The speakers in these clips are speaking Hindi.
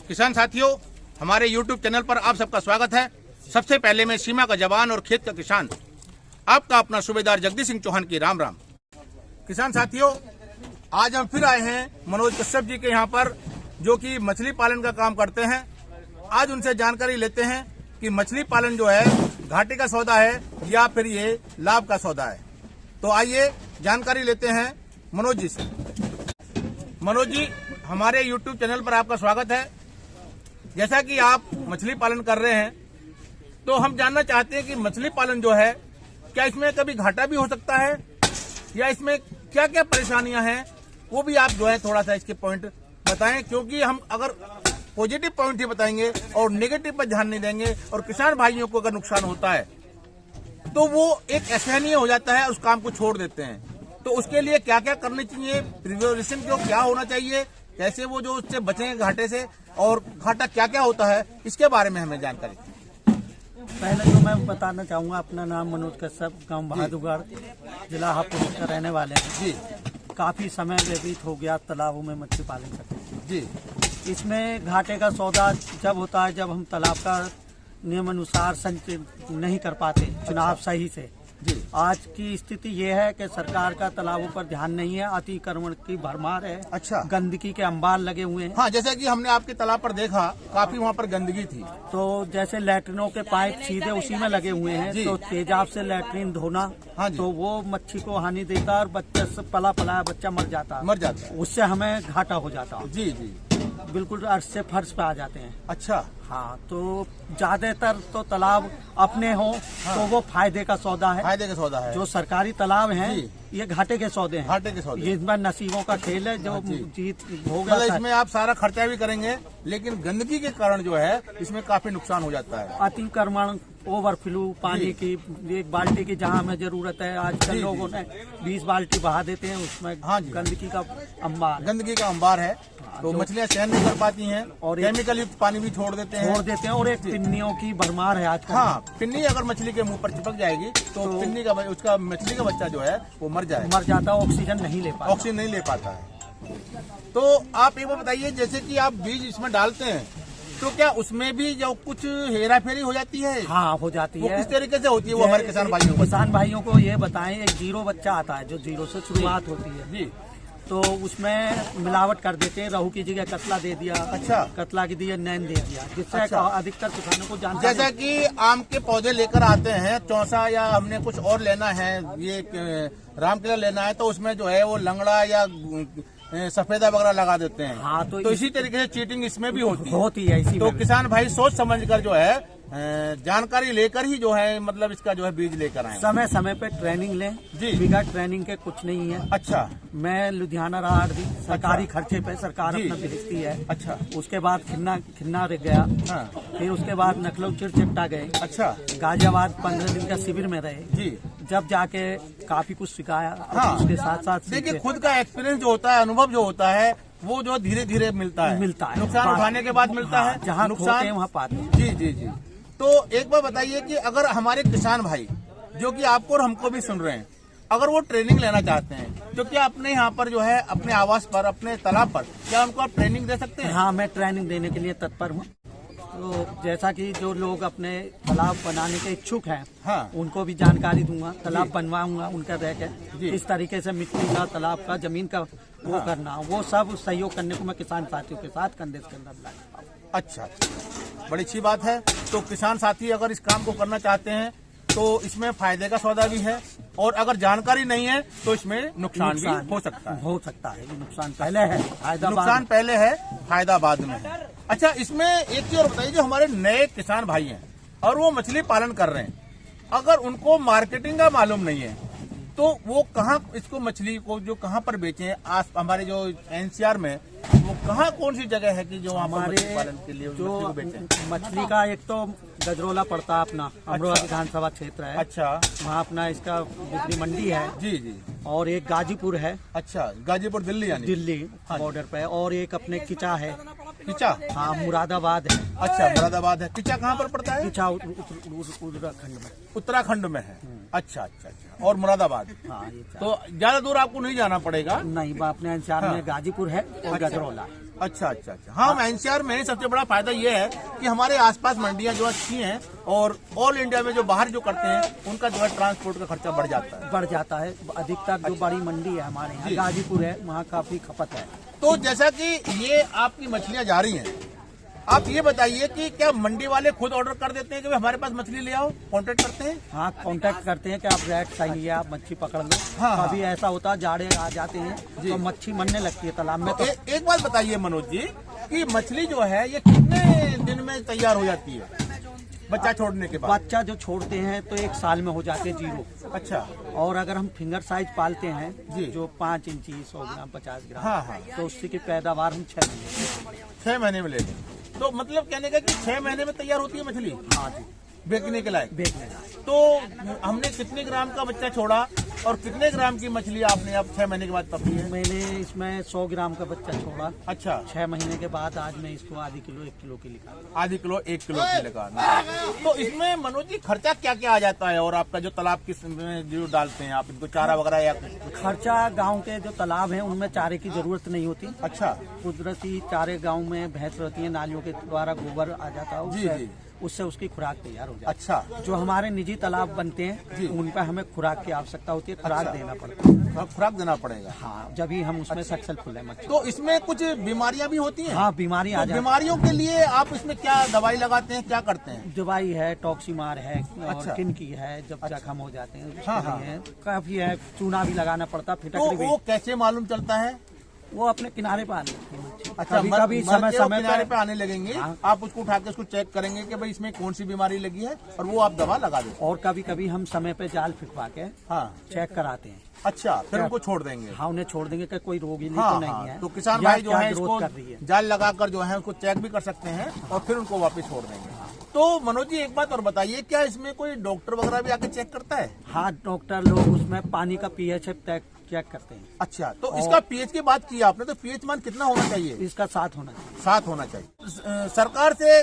किसान साथियों, हमारे YouTube चैनल पर आप सबका स्वागत है। सबसे पहले मैं सीमा का जवान और खेत का किसान, आपका अपना सूबेदार जगदीश सिंह चौहान की राम राम। किसान साथियों, आज हम फिर आए हैं मनोज कश्यप जी के यहाँ पर, जो कि मछली पालन का काम करते हैं। आज उनसे जानकारी लेते हैं कि मछली पालन जो है घाटे का सौदा है या फिर ये लाभ का सौदा है। तो आइए जानकारी लेते हैं मनोज जी से। मनोज जी, हमारे YouTube चैनल पर आपका स्वागत है। जैसा कि आप मछली पालन कर रहे हैं, तो हम जानना चाहते हैं कि मछली पालन जो है, क्या इसमें कभी घाटा भी हो सकता है या इसमें क्या क्या परेशानियां हैं, वो भी आप जो है थोड़ा सा इसके पॉइंट बताएं। क्योंकि हम अगर पॉजिटिव पॉइंट ही बताएंगे और नेगेटिव पर ध्यान नहीं देंगे और किसान भाइयों को अगर नुकसान होता है तो वो एक असहनीय हो जाता है, उस काम को छोड़ देते हैं। तो उसके लिए क्या क्या करनी चाहिए, प्रिपरेशन को क्या होना चाहिए, कैसे वो जो उससे बचेंगे घाटे से, और घाटा क्या क्या होता है, इसके बारे में हमें जानकारी। पहले तो मैं बताना चाहूँगा, अपना नाम मनोज कश्यप, गांव बहादुरगढ़, जिला हापुड़ का रहने वाले हैं जी। काफी समय व्यतीत हो गया तालाबों में मछली पालन करते हैं जी। इसमें घाटे का सौदा जब होता है जब हम तालाब का नियम अनुसार संचित नहीं कर पाते चुनाव सही से। जी। आज की स्थिति ये है कि सरकार का तालाबों पर ध्यान नहीं है, अतिक्रमण की भरमार है। अच्छा। गंदगी के अंबार लगे हुए हैं। हाँ, जैसे कि हमने आपके तालाब पर देखा, काफी वहाँ पर गंदगी थी। तो जैसे लैट्रिनों के पाइप सीधे उसी में लगे हुए हैं, जी। तो तेजाब से लैट्रिन धोना, हाँ जी। तो वो मच्छी को हानि देता और बच्चे से पला बच्चा मर जाता है। उससे हमें घाटा हो जाता है। जी जी। बिल्कुल अर्श से फर्श पे आ जाते हैं। अच्छा। हाँ, तो ज्यादातर तो तालाब अपने हो तो वो फायदे का सौदा है। फायदे का सौदा है। जो सरकारी तालाब हैं जी। ये घाटे के सौदे हैं। घाटे के सौदे। इसमें नसीबों का खेल है, जो जी। जीत होगा। मतलब इसमें आप सारा खर्चा भी करेंगे, लेकिन गंदगी के कारण जो है इसमें काफी नुकसान हो जाता है। अतिक्रमण, ओवरफ्लो, पानी की एक बाल्टी की जहाँ हमें जरूरत है, आजकल जी, लोगों ने 20 बाल्टी बहा देते हैं, उसमें हाँ जी। गंदगी का अंबार है। तो मछलियाँ सहन नहीं कर पाती हैं और केमिकल युक्त पानी भी छोड़ देते हैं। और एक पिन्नियों की भरमार है आजकल। हाँ, पिन्नी अगर मछली के मुंह पर चिपक जाएगी तो पिन्नी का उसका मछली का बच्चा जो है वो मर जाता है, ऑक्सीजन नहीं ले पाता है। तो आप एक बार बताइए, जैसे कि आप बीज इसमें डालते हैं तो क्या उसमें भी जो कुछ हेरा फेरी हो जाती है? हाँ, हो जाती है। वो किस तरीके से होती है वो हमारे किसान भाइयों को ये बताएं, एक जीरो बच्चा आता है जो जीरो से शुरुआत होती है जी, तो उसमें मिलावट कर देते हैं, रहू की जगह कतला दे दिया। अच्छा। कतला की जगह नैन दे दिया, जिससे अच्छा। अधिकतर किसानों को जानकारी। जैसा कि आम के पौधे लेकर आते हैं चौसा, या हमने कुछ और लेना है, ये रामकेला लेना है, तो उसमें जो है वो लंगड़ा या सफेदा वगैरह लगा देते हैं। हाँ, तो इसी तरीके से चीटिंग इसमें भी होती है। इसी तो किसान भाई सोच समझ कर जो है जानकारी लेकर ही जो है, मतलब इसका जो है बीज लेकर आए। समय समय पे ट्रेनिंग लें जी। बिगड़ ट्रेनिंग के कुछ नहीं है। अच्छा। मैं लुधियाना रहा 8 दिन, सरकारी खर्चे पे सरकार अपना भेजती है। अच्छा। उसके बाद खिन्ना गया। हाँ। फिर उसके बाद नकलऊ चिरचिपटा गए। अच्छा। गाजियाबाद 15 दिन का शिविर में रहे जी। जब जाके काफी कुछ सिखाया। हाँ। उसके साथ साथ देखिए, खुद का एक्सपीरियंस जो होता है, अनुभव जो होता है, वो जो धीरे धीरे मिलता है। नुकसान उठाने के बाद मिलता है। जहाँ नुकसान वहाँ पाते हैं। जी जी जी। तो एक बार बताइए कि अगर हमारे किसान भाई जो कि आपको और हमको भी सुन रहे हैं, अगर वो ट्रेनिंग लेना चाहते हैं तो क्या अपने यहाँ पर जो है, अपने आवास पर, अपने तालाब पर, क्या उनको आप ट्रेनिंग दे सकते हैं? हाँ, मैं ट्रेनिंग देने के लिए तत्पर हूँ। तो जैसा कि जो लोग अपने तालाब बनाने के इच्छुक हैं, हाँ, उनको भी जानकारी दूंगा, तालाब बनवाऊंगा उनका रह के, किस तरीके से मिट्टी का, तालाब का, जमीन का वो करना, वो सब सहयोग करने को मैं किसान साथियों के साथ कंधे से कंधा मिला। अच्छा, बड़ी अच्छी बात है। तो किसान साथी अगर इस काम को करना चाहते हैं तो इसमें फायदे का सौदा भी है, और अगर जानकारी नहीं है तो इसमें नुकसान भी हो सकता है। नुकसान पहले है, फायदा बाद में है। अच्छा, इसमें एक चीज और बताइए, जो हमारे नए किसान भाई हैं और वो मछली पालन कर रहे हैं, अगर उनको मार्केटिंग का मालूम नहीं है तो वो कहाँ इसको, मछली को जो कहाँ पर बेचें? हमारे जो NCR में वो कहाँ, कौन सी जगह है कि जो हमारे पालन के लिए जो मछली का, एक तो गजरोला पड़ता है अपना, अमरोहा विधानसभा क्षेत्र है। अच्छा। वहाँ अपना इसका बिक्री मंडी है। जी जी। और एक गाजीपुर है। अच्छा, गाजीपुर दिल्ली बॉर्डर पे। और एक अपने किचा है। किचा? हाँ, मुरादाबाद है। अच्छा, मुरादाबाद है। किचा कहाँ पर पड़ता है? किचा उत्तराखंड में है। अच्छा अच्छा अच्छा। और मुरादाबाद? हाँ, तो ज्यादा दूर आपको नहीं जाना पड़ेगा। नहीं, अपने NCR में गाजीपुर है और गजरौला। अच्छा अच्छा अच्छा। हाँ, एनसीआर में सबसे बड़ा फायदा ये है कि हमारे आसपास मंडियां जो अच्छी हैं और ऑल इंडिया में जो बाहर जो करते हैं उनका जो है ट्रांसपोर्ट का खर्चा बढ़ जाता है। अधिकतर जो बड़ी मंडी है हमारे यहाँ गाजीपुर है, वहाँ काफी खपत है। तो जैसा कि ये आपकी मछलियां जा रही हैं, आप ये बताइए कि क्या मंडी वाले खुद ऑर्डर कर देते हैं कि भाई हमारे पास मछली ले आओ, कांटेक्ट करते हैं? हाँ, कांटेक्ट करते हैं कि आप रेट सही है, आप मच्छी पकड़ लो। हाँ, कभी ऐसा होता है जाड़े आ जाते हैं तो मच्छी मरने लगती है तालाब में। तो एक बात बताइए मनोज जी कि मछली जो है ये कितने दिन में तैयार हो जाती है बच्चा छोड़ने के बाद? बच्चा जो छोड़ते हैं तो 1 साल में हो जाते हैं 0। अच्छा। और अगर हम फिंगर साइज पालते हैं जी, जो 5 इंची 100 ग्राम 50 ग्राम, हाँ, तो उसकी की पैदावार हम 6 महीने में ले लें। तो मतलब कहने का कि 6 महीने में तैयार होती है मछली? हाँ जी, बेचने के लायक। बेचने का। तो हमने कितने ग्राम का बच्चा छोड़ा और कितने ग्राम की मछली आपने अब 6 महीने के बाद पकड़ी है? मैंने इसमें 100 ग्राम का बच्चा छोड़ा। अच्छा। 6 महीने के बाद आज मैं इसको आधी किलो 1 किलो की निकाला। आधी किलो 1 किलो की लगा। तो इसमें मनोज जी खर्चा क्या क्या आ जाता है? और आपका जो तालाब किस जो डालते हैं आप इनको चारा वगैरह या खर्चा? गांव के जो तालाब हैं उनमें चारे की जरूरत नहीं होती। अच्छा। कुदरती चारे गांव में भैंस रहती है, नालियों के द्वारा गोबर आ जाता है, उससे उसकी खुराक तैयार हो जाती है। अच्छा। जो हमारे निजी तालाब बनते हैं उन पर हमें खुराक की आवश्यकता होती है, खुराक देना पड़ता है। खुराक देना पड़ेगा। हाँ, जब ही हम उसमें सक्सेसफुल है मच्छी। तो इसमें कुछ बीमारियां भी होती हैं? हाँ, बीमारी आ जाती है। बीमारियों के लिए आप इसमें क्या दवाई लगाते हैं, क्या करते हैं? दवाई है, टॉक्सीमार है और अच्छा। किनकी है, जब जख्म हो जाते हैं हाँ, उसके हाँ। लिए है, काफी है, चूना भी लगाना पड़ता, तो फिटकरी भी। वो कैसे मालूम चलता है? वो अपने किनारे पे आने लगती है मच्छी। अच्छा, कभी कभी समय किनारे पे आने लगेंगे। हाँ। आप उसको उठा के उसको चेक करेंगे कि भाई इसमें कौन सी बीमारी लगी है और वो आप दवा लगा देते। और कभी कभी हम समय पे जाल फिटवा के हाँ, चेक कराते हैं। अच्छा, फिर उनको छोड़ देंगे। हाँ, उन्हें छोड़ देंगे कि कोई रोगी नहीं हाँ, तो नहीं हाँ, है। तो किसान या भाई जो क्या है ग्रोथ इसको कर रही है। जाल लगाकर जो है उसको चेक भी कर सकते हैं और फिर उनको वापस छोड़ देंगे। तो मनोज जी एक बात और बताइए, क्या इसमें कोई डॉक्टर वगैरह भी आके चेक करता है? हाँ, डॉक्टर लोग उसमें पानी का पीएच चेक करते हैं। अच्छा, तो इसका पीएच की बात की आपने, तो पीएच मान कितना होना चाहिए? इसका 7 होना चाहिए। 7 होना चाहिए। सरकार से,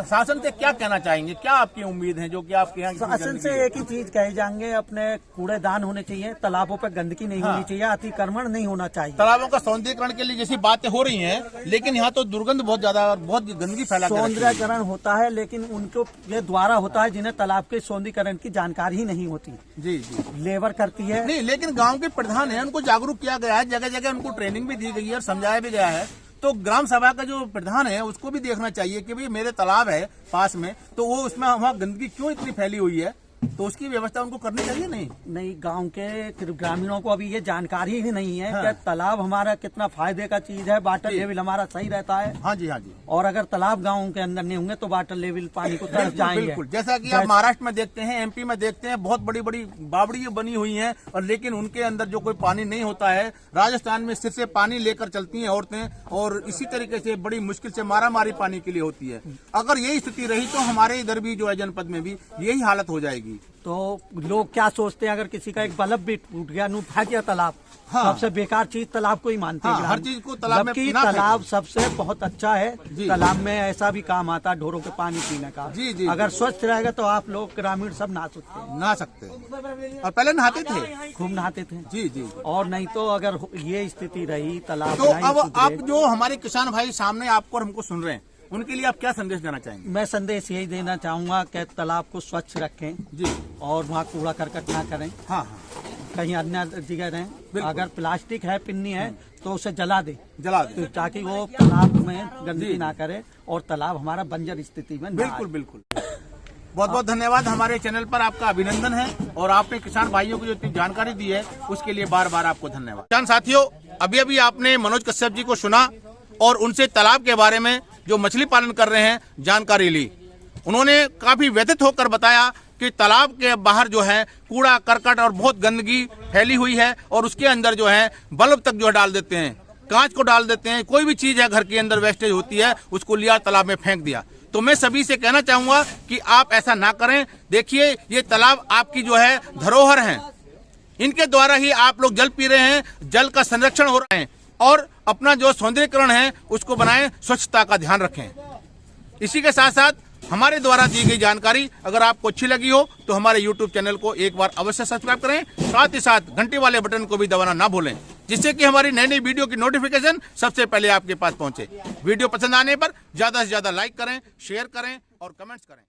शासन से क्या कहना चाहेंगे? क्या आपकी उम्मीद है जो कि आपके यहाँ? शासन से एक ही चीज कहे जाएंगे, अपने कूड़ेदान होने चाहिए, तालाबों पे गंदगी नहीं होनी चाहिए, अतिक्रमण नहीं होना चाहिए। तालाबों का सौंदर्यीकरण के लिए जैसी बातें हो रही हैं, लेकिन यहाँ तो दुर्गंध बहुत ज्यादा और बहुत गंदगी फैला। सौंदर्यीकरण होता है लेकिन उनको ये द्वारा होता है जिन्हें तालाब के सौंदर्यीकरण की जानकारी ही नहीं होती। जी जी। लेबर करती है। नहीं, लेकिन गांव के प्रधान है, उनको जागरूक किया गया है, जगह जगह उनको ट्रेनिंग भी दी गई है और समझाया भी गया है। तो ग्राम सभा का जो प्रधान है उसको भी देखना चाहिए कि भाई मेरे तालाब है पास में, तो वो उसमें वहाँ गंदगी क्यों इतनी फैली हुई है, तो उसकी व्यवस्था उनको करनी चाहिए। नहीं, गांव के ग्रामीणों को अभी ये जानकारी ही नहीं है। हाँ। कि तालाब हमारा कितना फायदे का चीज है, वाटर लेवल हमारा सही रहता है। हाँ जी, हाँ जी। और अगर तालाब गांव के अंदर नहीं होंगे तो वाटर लेवल पानी को तरफ जाएंगे। बिल्कुल, जैसा कि आप महाराष्ट्र में देखते हैं, एमपी में देखते हैं, बहुत बड़ी बड़ी बावड़ी बनी हुई हैं और लेकिन उनके अंदर जो कोई पानी नहीं होता है। राजस्थान में सिर से पानी लेकर चलती हैं औरतें और इसी तरीके से बड़ी मुश्किल से मारामारी पानी के लिए होती है। अगर यही स्थिति रही तो हमारे इधर भी जो है जनपद में भी यही हालत हो जाएगी। तो लोग क्या सोचते हैं, अगर किसी का एक बल्ब भी टूट गया, नू फेंक गया तालाब, हाँ। सबसे बेकार चीज तालाब को ही मानते हैं। हाँ, हर चीज को तालाब में जबकि ना तालाब फेंकें। सबसे बहुत अच्छा है। तालाब में ऐसा भी काम आता है ढोरों के पानी पीने का। जी, जी, अगर स्वच्छ रहेगा तो आप लोग ग्रामीण सब नहा सकते और पहले नहाते थे, खूब नहाते थे। जी जी। और नहीं तो अगर ये स्थिति रही तालाब तो अब आप जो हमारे किसान भाई सामने आपको और हमको सुन रहे हैं, उनके लिए आप क्या संदेश देना चाहेंगे? मैं संदेश यही देना चाहूंगा कि तालाब को स्वच्छ रखें जी, और वहाँ कूड़ा करकट ना करें। हाँ हाँ, कहीं अन्य जगह रहें। अगर प्लास्टिक है, पिन्नी है तो उसे जला दे तो ताकि वो तालाब में गंदगी ना करे और तालाब हमारा बंजर स्थिति में। बिल्कुल बिल्कुल। बहुत बहुत धन्यवाद। हमारे चैनल पर आपका अभिनंदन है और आपने किसान भाइयों को जो इतनी जानकारी दी है उसके लिए बार बार आपको धन्यवाद। किसान साथियों, अभी अभी आपने मनोज कश्यप जी को सुना और उनसे तालाब के बारे में जो मछली पालन कर रहे हैं जानकारी ली। उन्होंने काफी व्यथित होकर बताया कि तालाब के बाहर जो है कूड़ा करकट और बहुत गंदगी फैली हुई है और उसके अंदर जो है बल्ब तक जो है डाल देते हैं, कांच को डाल देते हैं, कोई भी चीज है घर के अंदर वेस्टेज होती है उसको लिया तालाब में फेंक दिया। तो मैं सभी से कहना चाहूंगा कि आप ऐसा ना करें। देखिए, ये तालाब आपकी जो है धरोहर है, इनके द्वारा ही आप लोग जल पी रहे हैं, जल का संरक्षण हो रहा है और अपना जो सौंदर्यीकरण है उसको बनाएं, स्वच्छता का ध्यान रखें। इसी के साथ साथ हमारे द्वारा दी गई जानकारी अगर आपको अच्छी लगी हो तो हमारे YouTube चैनल को एक बार अवश्य सब्सक्राइब करें, साथ ही साथ घंटी वाले बटन को भी दबाना ना भूलें जिससे कि हमारी नई नई वीडियो की नोटिफिकेशन सबसे पहले आपके पास पहुंचे। वीडियो पसंद आने पर ज्यादा से ज्यादा लाइक करें, शेयर करें और कमेंट्स करें।